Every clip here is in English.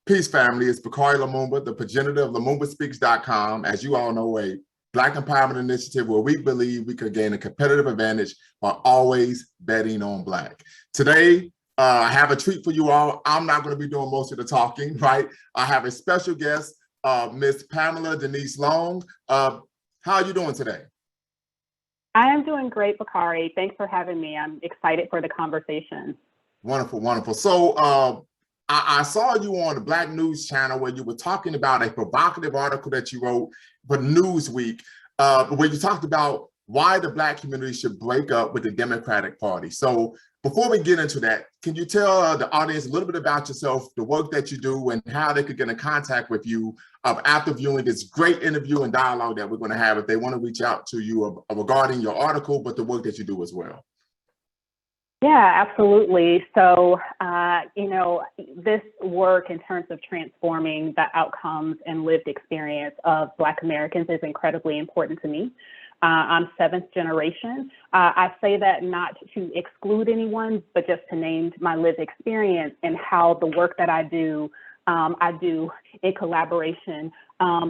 Peace, family. It's Bakari Lumumba, the progenitor of LumumbaSpeaks.com. As you all know, a Black empowerment initiative where we believe we could gain a competitive advantage by always betting on Black. Today, I have a treat for you all. I'm not going to be doing most of the talking, right? I have a special guest, Miss Pamela Denise Long. How are you doing today? I am doing great, Bakari. Thanks for having me. I'm excited for the conversation. Wonderful, wonderful. So I saw you on the Black News Channel where you were talking about a provocative article that you wrote for Newsweek, where you talked about why the Black community should break up with the Democratic Party. So before we get into that, can you tell the audience a little bit about yourself, the work that you do, and how they could get in contact with you after viewing this great interview and dialogue that we're going to have if they want to reach out to you regarding your article, but the work that you do as well? Yeah, absolutely. So, this work in terms of transforming the outcomes and lived experience of Black Americans is incredibly important to me. I'm seventh generation. I say that not to exclude anyone, but just to name my lived experience and how the work that I do in collaboration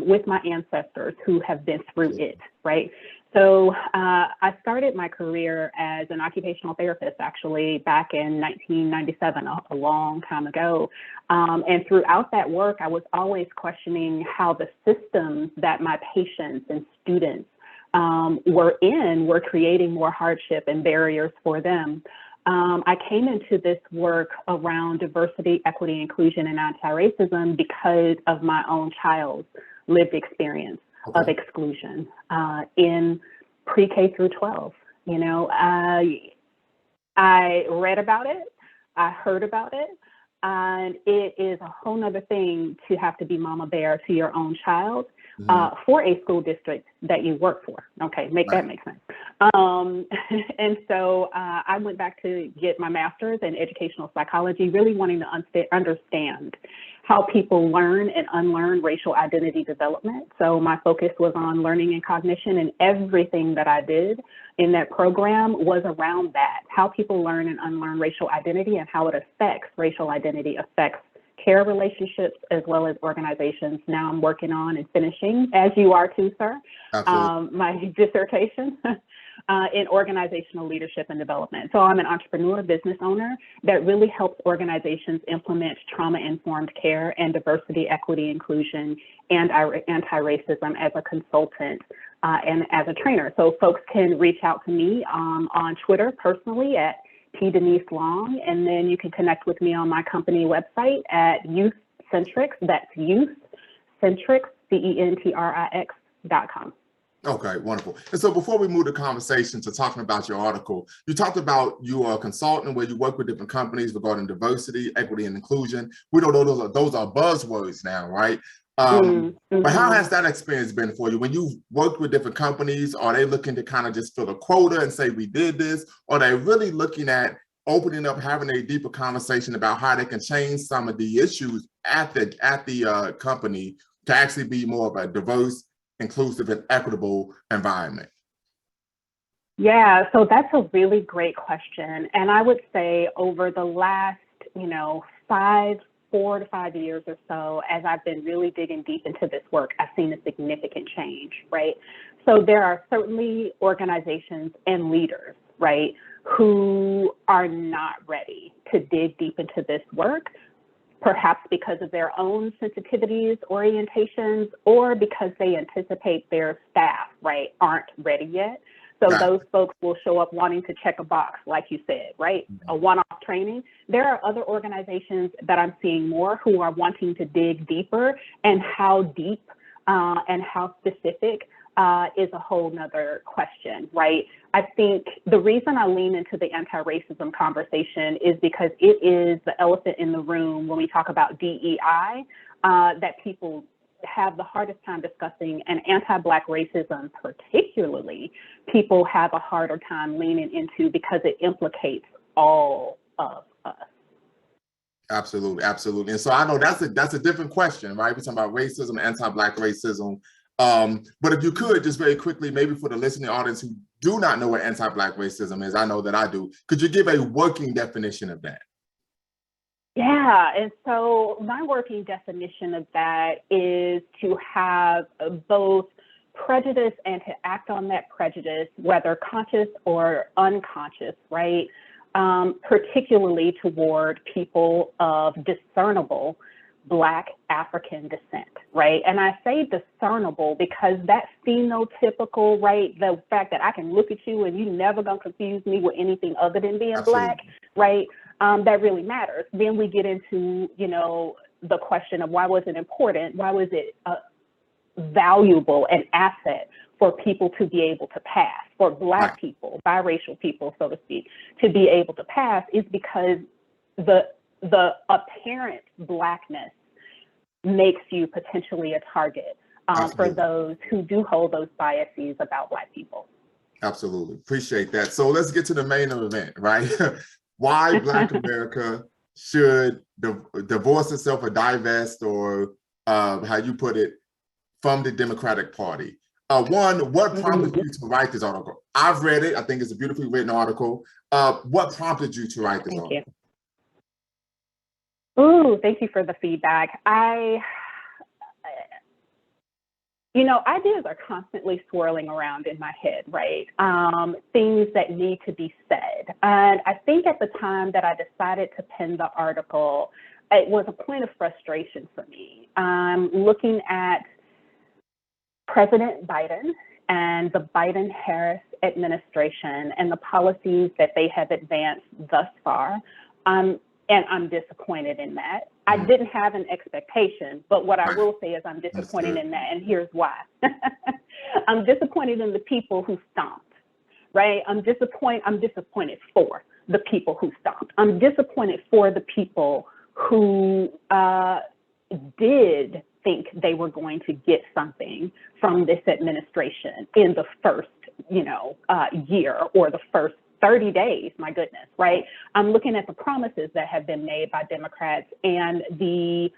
with my ancestors who have been through it, right? So I started my career as an occupational therapist, actually, back in 1997, a long time ago. And throughout that work, I was always questioning how the systems that my patients and students were creating more hardship and barriers for them. I came into this work around diversity, equity, inclusion, and anti-racism because of my own child's lived experience of exclusion in pre-K through 12. I read about it, I heard about it, and it is a whole nother thing to have to be mama bear to your own child for a school district that you work for. Okay, that make sense. And so I went back to get my master's in educational psychology, really wanting to understand how people learn and unlearn racial identity development. So my focus was on learning and cognition, and everything that I did in that program was around that, how people learn and unlearn racial identity and how it affects racial identity, affects care relationships as well as organizations. Now I'm working on and finishing, as you are too, sir, my dissertation in organizational leadership and development. So I'm an entrepreneur, business owner that really helps organizations implement trauma-informed care and diversity, equity, inclusion, and anti-racism as a consultant and as a trainer. So folks can reach out to me on Twitter personally at P. Denise Long, and then you can connect with me on my company website at YouthCentrix, that's YouthCentrix, CENTRIX.com. Okay, wonderful. And so before we move the conversation to talking about your article, you talked about you are a consultant where you work with different companies regarding diversity, equity, and inclusion. We know those are buzzwords now, right? But how has that experience been for you? When you've worked with different companies, are they looking to kind of just fill a quota and say, we did this? Or are they really looking at opening up, having a deeper conversation about how they can change some of the issues at the company to actually be more of a diverse, inclusive, and equitable environment? Yeah, so that's a really great question. And I would say over the last, 4 to 5 years or so, as I've been really digging deep into this work, I've seen a significant change, right? So there are certainly organizations and leaders, right, who are not ready to dig deep into this work, perhaps because of their own sensitivities, orientations, or because they anticipate their staff, right, aren't ready yet. So those folks will show up wanting to check a box, like you said, right? A one-off training. There are other organizations that I'm seeing more who are wanting to dig deeper, and how deep and how specific is a whole nother question, right? I think the reason I lean into the anti-racism conversation is because it is the elephant in the room when we talk about DEI that people have the hardest time discussing, and anti-Black racism particularly, people have a harder time leaning into because it implicates all of us. Absolutely, absolutely. And so I know that's a different question, right? We're talking about racism, anti-Black racism. But if you could just very quickly, maybe for the listening audience who do not know what anti-Black racism is, I know that I do, could you give a working definition of that? Yeah, and so my working definition of that is to have both prejudice and to act on that prejudice, whether conscious or unconscious, right? Particularly toward people of discernible Black African descent, right? And I say discernible because that phenotypical, right? The fact that I can look at you and you never gonna confuse me with anything other than being Black, Absolutely. right? That really matters. Then we get into, you know, the question of why was it important? Why was it valuable, an asset for people to be able to pass, for Black Right. people, biracial people, so to speak, to be able to pass is because the apparent Blackness makes you potentially a target for Absolutely. those who do hold those biases about Black people. Absolutely. Appreciate that. So let's get to the main event, right? Why Black America should divorce itself or divest, or how you put it, from the Democratic Party. One, what prompted you to write this article? I've read it. I think it's a beautifully written article. What prompted you to write this Thank you. article? Ooh, thank you for the feedback. You know, ideas are constantly swirling around in my head, right? Things that need to be said. And I think at the time that I decided to pen the article, it was a point of frustration for me. Looking at President Biden and the Biden-Harris administration and the policies that they have advanced thus far. And I'm disappointed in that. I didn't have an expectation, but what I will say is I'm disappointed in that, and here's why. I'm disappointed in the people who stomped, right? I'm disappointed for the people who stomped. I'm disappointed for the people who did think they were going to get something from this administration in the first, year or the first 30 days, my goodness, right? I'm looking at the promises that have been made by Democrats and the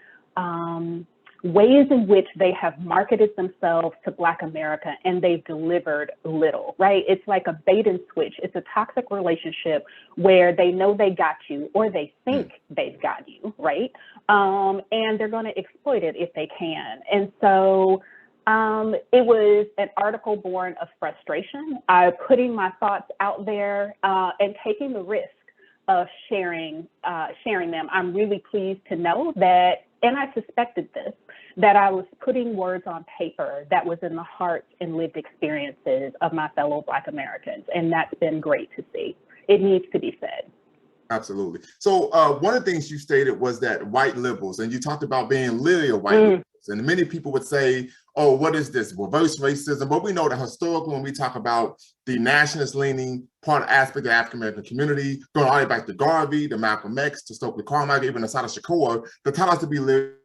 ways in which they have marketed themselves to Black America, and they've delivered little, right? It's like a bait and switch. It's a toxic relationship where they know they got you or they think they've got you, right? And they're going to exploit it if they can. And so it was an article born of frustration, putting my thoughts out there and taking the risk of sharing them. I'm really pleased to know that, and I suspected this, that I was putting words on paper that was in the hearts and lived experiences of my fellow Black Americans. And that's been great to see. It needs to be said. Absolutely. So one of the things you stated was that white liberals, and you talked about being literally a white liberals, and many people would say, oh, what is this? Reverse racism. But we know that historically, when we talk about the nationalist leaning part aspect of the African-American community, going all the way back to Garvey, to Malcolm X, to Stokely Carmichael, even to Assata Shakur, the tell us to be literally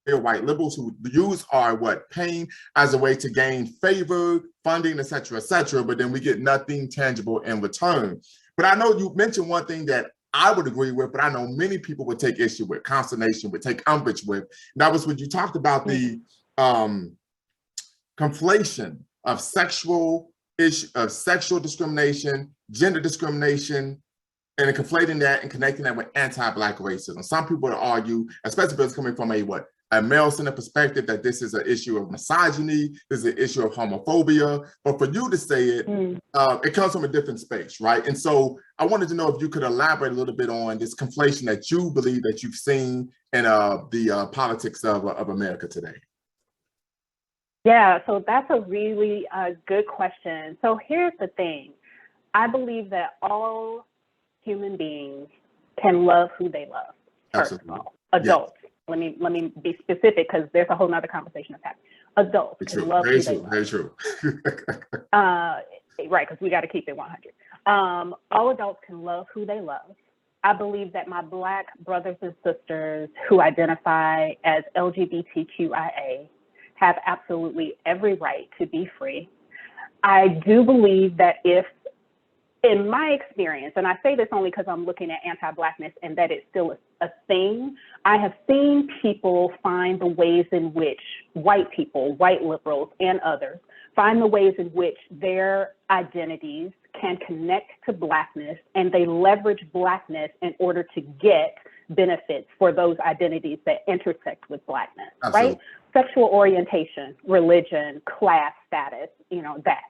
white liberals who use our pain as a way to gain favor, funding, et cetera, but then we get nothing tangible in return. But I know you mentioned one thing that I would agree with, but I know many people would take issue with, consternation, would take umbrage with. And that was when you talked about the conflation of sexual discrimination, gender discrimination, and conflating that and connecting that with anti-Black racism. Some people would argue, especially if it's coming from a male-centered perspective, that this is an issue of misogyny, this is an issue of homophobia. But for you to say it, it comes from a different space, right? And so I wanted to know if you could elaborate a little bit on this conflation that you believe that you've seen in the politics of America today. Yeah, so that's a really good question. So here's the thing. I believe that all human beings can love who they love, first of all. Adults. Yes. Let me be specific because there's a whole nother conversation that's happening. Adults can love who they love. Very true. Right, because we got to keep it 100. All adults can love who they love. I believe that my Black brothers and sisters who identify as LGBTQIA have absolutely every right to be free. I do believe that if, in my experience, and I say this only because I'm looking at anti-Blackness and that it's still a thing, I have seen people find the ways in which white people, white liberals and others, find the ways in which their identities can connect to Blackness, and they leverage Blackness in order to get benefits for those identities that intersect with Blackness, Absolutely. right? Sexual orientation, religion, class status, that.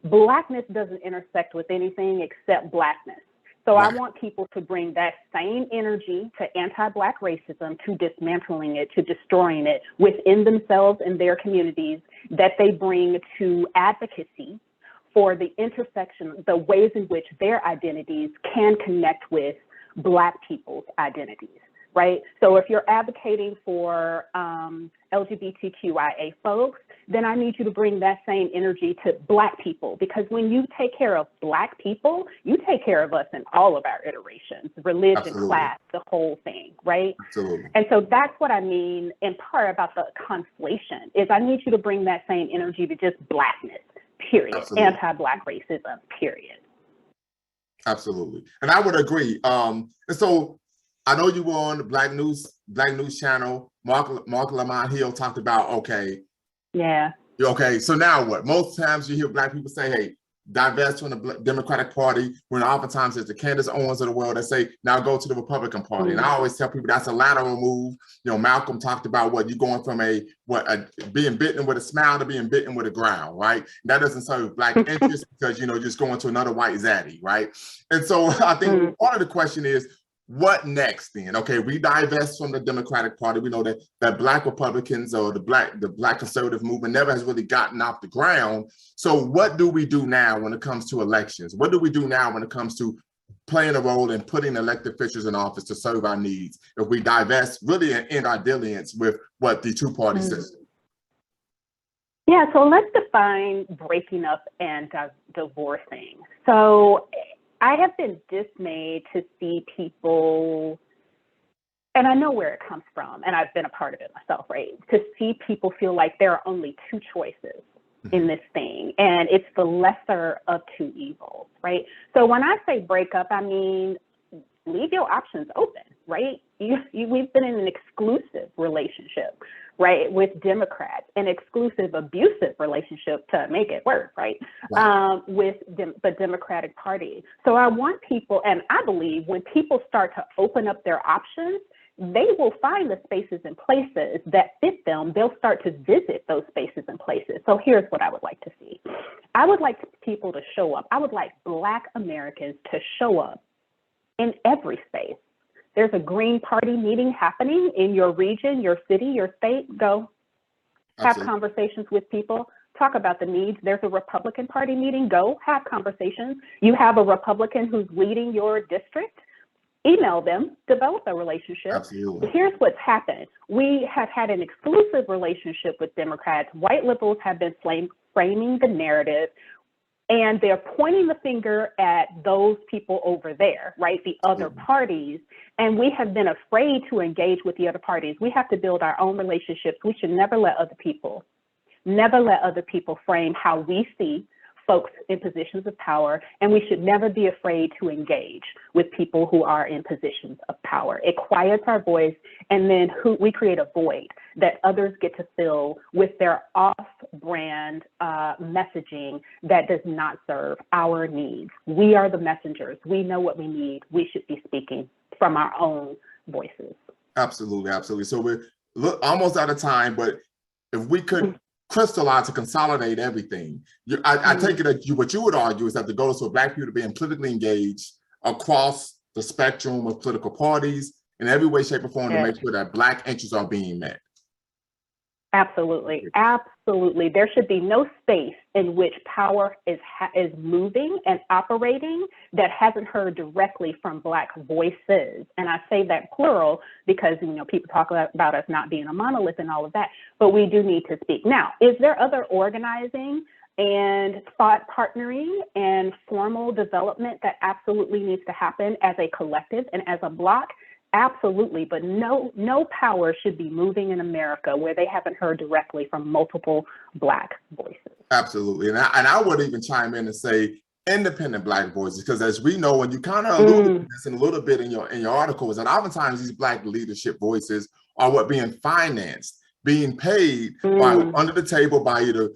Blackness doesn't intersect with anything except Blackness. So Right. I want people to bring that same energy to anti-Black racism, to dismantling it, to destroying it within themselves and their communities, that they bring to advocacy for the intersection, the ways in which their identities can connect with Black people's identities, right? So if you're advocating for LGBTQIA folks, then I need you to bring that same energy to Black people, because when you take care of Black people, you take care of us in all of our iterations, religion, Absolutely. class, the whole thing, right? Absolutely. And so that's what I mean in part about the conflation, is I need you to bring that same energy to just Blackness, period, Absolutely. anti-Black racism, period. Absolutely. And I would agree. And so I know you were on the Black News channel. Mark Lamont Hill talked about, okay, Yeah. okay, so now what? Most times you hear Black people say, hey, divest from the Democratic Party, when oftentimes it's the Candace Owens of the world that say, now go to the Republican Party. And I always tell people that's a lateral move. Malcolm talked about you're going from being bitten with a smile to being bitten with a growl, right? That doesn't serve Black interests because, just going to another white zaddy, right? And so I think part of the question is, what next then? Okay, we divest from the Democratic Party. We know that Black Republicans or the Black conservative movement never has really gotten off the ground. So what do we do now when it comes to elections? What do we do now when it comes to playing a role in putting elected officials in office to serve our needs if we divest really and end our dalliance with what the two-party system? Yeah, so let's define breaking up and divorcing. So I have been dismayed to see people, and I know where it comes from, and I've been a part of it myself, right? To see people feel like there are only two choices in this thing, and it's the lesser of two evils, right? So when I say break up, I mean, leave your options open, right? We've been in an exclusive relationship, right, with Democrats, an exclusive abusive relationship to make it work, right, with the Democratic Party. So I want people, and I believe when people start to open up their options, they will find the spaces and places that fit them. They'll start to visit those spaces and places. So here's what I would like to see. I would like people to show up. I would like Black Americans to show up in every space. There's a Green Party meeting happening in your region, your city, your state. Go have conversations with people. Talk about the needs. There's a Republican Party meeting. Go have conversations. You have a Republican who's leading your district. Email them, develop a relationship. Absolutely. Here's what's happened. We have had an exclusive relationship with Democrats. White liberals have been framing the narrative, and they're pointing the finger at those people over there, right? The other parties. And we have been afraid to engage with the other parties. We have to build our own relationships. We should never let other people frame how we see folks in positions of power, and we should never be afraid to engage with people who are in positions of power. It quiets our voice, and then we create a void that others get to fill with their off-brand messaging that does not serve our needs. We are the messengers. We know what we need. We should be speaking from our own voices. Absolutely, absolutely. So we're almost out of time, but if we could crystallize to consolidate everything, I take it that what you would argue is that the goal is for Black people to be politically engaged across the spectrum of political parties in every way, shape, or form to make sure that Black interests are being met. Absolutely, absolutely. There should be no space in which power is moving and operating that hasn't heard directly from Black voices. And I say that plural because people talk about us not being a monolith and all of that, but we do need to speak. Now, is there other organizing and thought partnering and formal development that absolutely needs to happen as a collective and as a block? Absolutely, but no power should be moving in America where they haven't heard directly from multiple Black voices. Absolutely, and I would even chime in and say independent Black voices, because as we know, and you kind of alluded to this in a little bit in your article, is that oftentimes these Black leadership voices are what being financed, being paid by under the table by either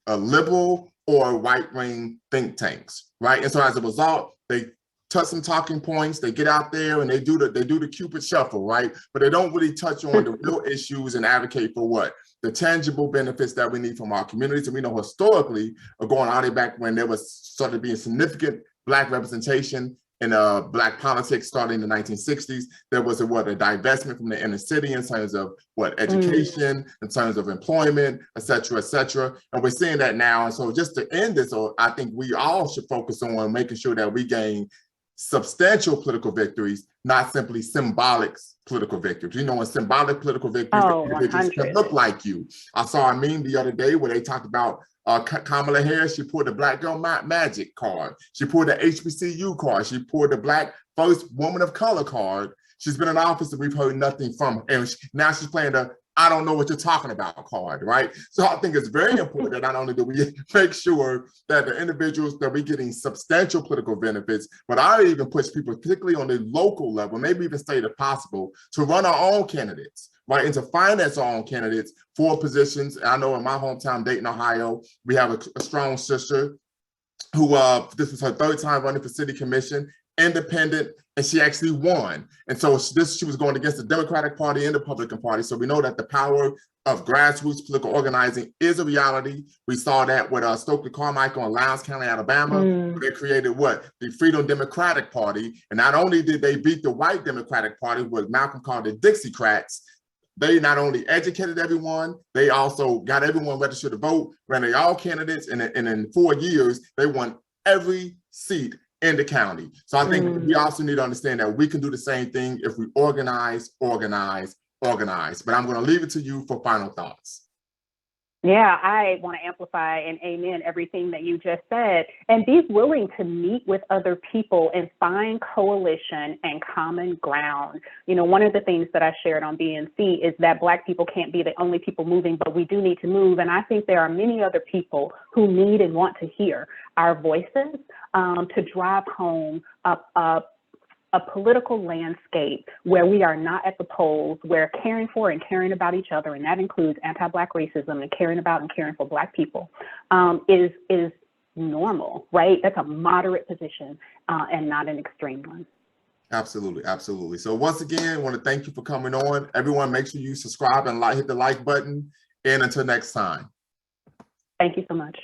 a liberal or right-wing think tanks, right? And so as a result, they touch some talking points. They get out there and they do the Cupid shuffle, right? But they don't really touch on the real issues and advocate for what? The tangible benefits that we need from our communities. And we know historically, going all the way back when there was started being significant Black representation in Black politics starting in the 1960s, there was a divestment from the inner city in terms of education, in terms of employment, et cetera, and we're seeing that now. And so just to end this, I think we all should focus on making sure that we gain substantial political victories, not simply symbolic political victories. You know, in symbolic political victories, individuals can look like you. I saw a meme the other day where they talked about Kamala Harris. She pulled the Black Girl Magic card. She pulled the HBCU card. She pulled the Black First Woman of Color card. She's been in office and we've heard nothing from her. And now she's playing the I don't know what you're talking about card, right? So I think it's very important that not only do we make sure that the individuals that we're getting substantial political benefits, but I even push people, particularly on the local level, maybe even state if possible, to run our own candidates, right? And to finance our own candidates for positions. I know in my hometown, Dayton, Ohio, we have a strong sister who this was her third time running for city commission, independent, and she actually won. And so she was going against the Democratic Party and the Republican Party. So we know that the power of grassroots political organizing is a reality. We saw that with Stokely Carmichael in Lowndes County, Alabama. They created the Freedom Democratic Party. And not only did they beat the white Democratic Party, what Malcolm called the Dixiecrats, they not only educated everyone, they also got everyone registered to vote, ran all candidates, and in 4 years, they won every seat in the county. So I think we also need to understand that we can do the same thing if we organize. But I'm going to leave it to you for final thoughts. Yeah, I want to amplify and amen everything that you just said, and be willing to meet with other people and find coalition and common ground. You know, one of the things that I shared on BNC is that Black people can't be the only people moving, but we do need to move. And I think there are many other people who need and want to hear our voices to drive home a political landscape where we are not at the polls, where caring for and caring about each other, and that includes anti-Black racism and caring about and caring for Black people, is normal, right? That's a moderate position and not an extreme one. Absolutely, absolutely. So once again, I want to thank you for coming on. Everyone, make sure you subscribe and hit the like button. And until next time. Thank you so much.